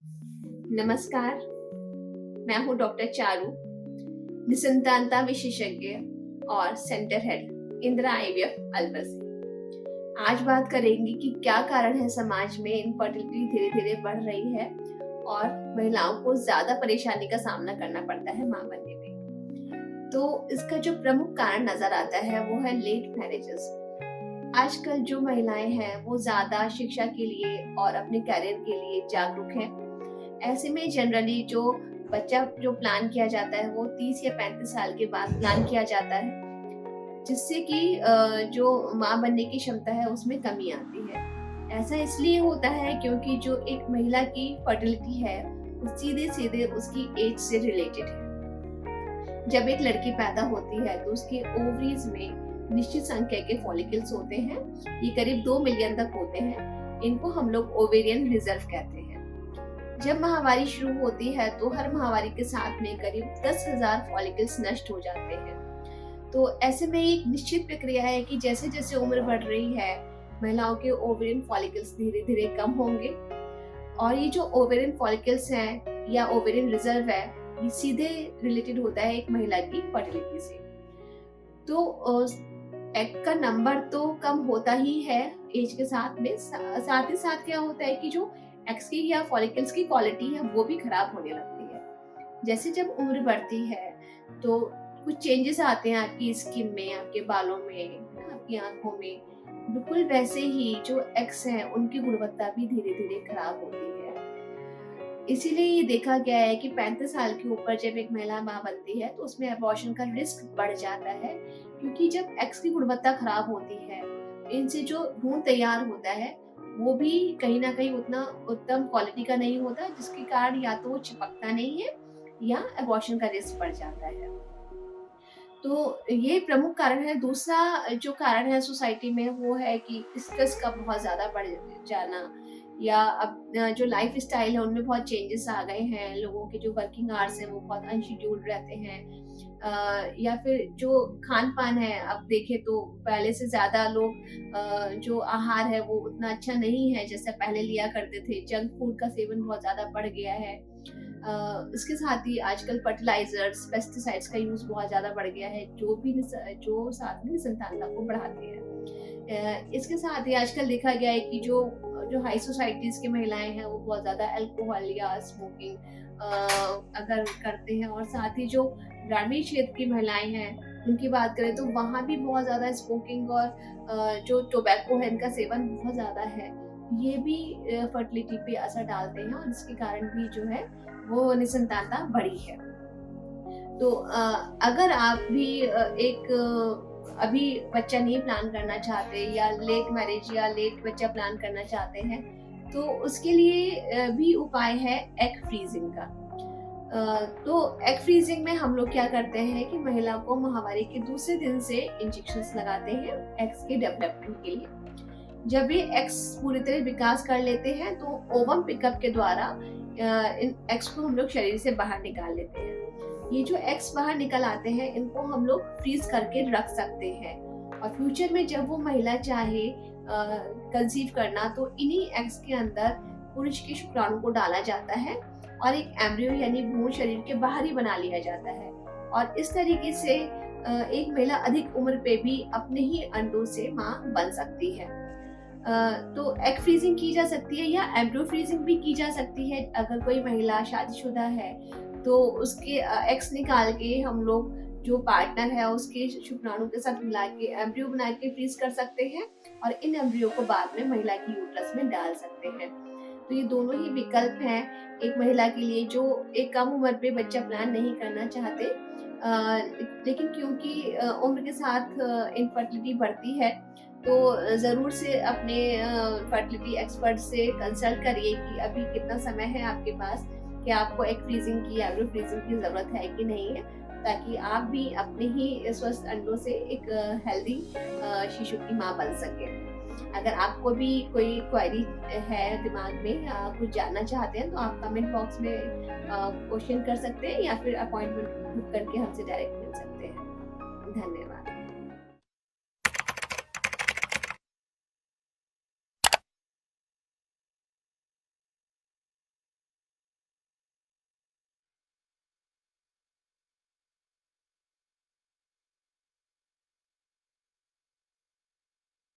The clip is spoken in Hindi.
नमस्कार, मैं हूँ डॉक्टर चारू, निसंतानता विशेषज्ञ और centre head Indira IVF Alwar से। आज बात करेंगे कि क्या कारण है समाज में इनफर्टिलिटी धीरे-धीरे बढ़ रही है और महिलाओं को ज्यादा परेशानी का सामना करना पड़ता है मां बनने में। तो इसका जो प्रमुख कारण नजर आता है वो है लेट मैरिजेस। आजकल जो महिलाएं हैं वो ज्यादा शिक्षा के लिए और अपने करियर के लिए जागरूक हैं। ऐसे में जनरली जो बच्चा जो प्लान किया जाता है वो 30 या 35 साल के बाद प्लान किया जाता है, जिससे कि जो माँ बनने की क्षमता है उसमें कमी आती है। ऐसा इसलिए होता है क्योंकि जो एक महिला की फर्टिलिटी है वो सीधे सीधे उसकी एज से रिलेटेड है। जब एक लड़की पैदा होती है तो उसके ओवरीज में निश्चित संख्या के फॉलिकल्स होते हैं। ये करीब 2 मिलियन तक होते हैं। इनको हम लोग ओवेरियन रिजर्व कहते हैं। जब माहवारी शुरू होती है तो हर माहवारी के साथ में करीब 10,000 फॉलिकल्स नष्ट हो जाते हैं। तो ऐसे में एक निश्चित प्रक्रिया है कि जैसे जैसे उम्र बढ़ रही है महिलाओं के ओवेरियन फॉलिकल्स धीरे धीरे कम होंगे और ये जो ओवेरियन फॉलिकल्स हैं या ओवेरियन रिजर्व है ये सीधे रिलेटेड होता है एक महिला की फर्टिलिटी से। तो एग का नंबर तो कम होता ही है एज के साथ में, साथ ही साथ क्या होता है कि जो एग्स की या फॉलिकल्स की क्वालिटी है वो भी खराब होने लगती है। जैसे जब उम्र बढ़ती है तो कुछ चेंजेस आते हैं आपकी स्किन में, आपके बालों में, आपकी आंखों में। बिल्कुल वैसे ही जो एग्स हैं उनकी गुणवत्ता भी धीरे धीरे खराब होती है। इसीलिए ये देखा गया है कि 35 साल के ऊपर जब एक महिला माँ बनती है तो उसमें अबॉर्शन का रिस्क बढ़ जाता है, क्योंकि जब एग्स की गुणवत्ता खराब होती है इनसे जो भ्रूण तैयार होता है वो भी कहीं ना कहीं उतना उत्तम क्वालिटी का नहीं होता, जिसके कारण या तो वो चिपकता नहीं है या अबॉर्शन का रिस्क बढ़ जाता है। तो ये प्रमुख कारण है। दूसरा जो कारण है सोसाइटी में वो है कि स्ट्रेस का बहुत ज्यादा बढ़ जाना, या अब जो लाइफ स्टाइल है उनमें बहुत चेंजेस आ गए हैं। लोगों के जो वर्किंग आवर्स हैं वो बहुत अनशेड्यूल्ड रहते हैं। या फिर जो खान पान है, अब देखें तो पहले से ज्यादा लोग जो आहार है वो उतना अच्छा नहीं है जैसे पहले लिया करते थे। जंक फूड का सेवन बहुत ज्यादा बढ़ गया है। इसके साथ ही आजकल फर्टिलाइजर्स, पेस्टिसाइड्स का यूज बहुत ज्यादा बढ़ गया है जो साथ में निसंतानता को बढ़ाते हैं। इसके साथ ही आजकल देखा गया है कि जो जो हाई सोसाइटीज की महिलाएं हैं वो बहुत ज्यादा अल्कोहल या स्मोकिंग अगर करते हैं, और साथ ही जो ग्रामीण क्षेत्र की महिलाएं हैं उनकी बात करें तो वहाँ भी बहुत ज्यादा स्मोकिंग और जो टोबैको है इनका सेवन बहुत ज्यादा है। ये भी फर्टिलिटी पे असर डालते हैं और इसके कारण भी जो है वो निसंतानता बढ़ी है। तो अगर आप भी अभी बच्चा नहीं प्लान करना चाहते या लेट मैरिज या लेट बच्चा प्लान करना चाहते हैं तो उसके लिए भी उपाय है एग फ्रीजिंग का। तो एग फ्रीजिंग में हम लोग क्या करते हैं कि महिला को माहवारी के दूसरे दिन से इंजेक्शंस लगाते हैं एग्स के डेवलपमेंट के लिए। जब ये एग्स पूरी तरह विकास कर लेते हैं तो ओवम पिकअप के द्वारा इन एग्स को हम लोग शरीर से बाहर निकाल लेते हैं। ये जो एग्स बाहर निकल आते हैं इनको हम लोग फ्रीज करके रख सकते हैं, और फ्यूचर में जब वो महिला चाहे कंसीव करना तो इन्हीं एग्स के अंदर पुरुष के शुक्राणु को डाला जाता है और एक एम्ब्रियो यानी भ्रूण शरीर के बाहर ही बना लिया जाता है। और इस तरीके से एक महिला अधिक उम्र पे भी अपने ही अंडों से मां बन सकती है। तो एग फ्रीजिंग की जा सकती है या एम्ब्रियो फ्रीजिंग भी की जा सकती है। अगर कोई महिला शादीशुदा है तो उसके एग्स निकाल के हम लोग जो पार्टनर है उसके शुक्राणु के साथ मिला के एम्ब्रियो बना के फ्रीज कर सकते हैं और इन एम्ब्रियो को बाद में महिला की यूट्रस में डाल सकते हैं। तो ये दोनों ही विकल्प हैं एक महिला के लिए जो एक कम उम्र पे बच्चा प्लान नहीं करना चाहते, लेकिन क्योंकि उम्र के साथ इनफर्टिलिटी बढ़ती है तो जरूर से अपने फर्टिलिटी एक्सपर्ट से कंसल्ट करिए कि अभी कितना समय है आपके पास, कि आपको एग फ्रीजिंग की या एम्ब्रियो फ्रीजिंग की जरूरत है कि नहीं है, ताकि आप भी अपने ही स्वस्थ अंडों से एक हेल्दी शिशु की मां बन सके। अगर आपको भी कोई क्वेरी है दिमाग में या कुछ जानना चाहते हैं तो आप कमेंट बॉक्स में क्वेश्चन कर सकते हैं या फिर अपॉइंटमेंट बुक करके हमसे डायरेक्ट मिल सकते हैं। धन्यवाद।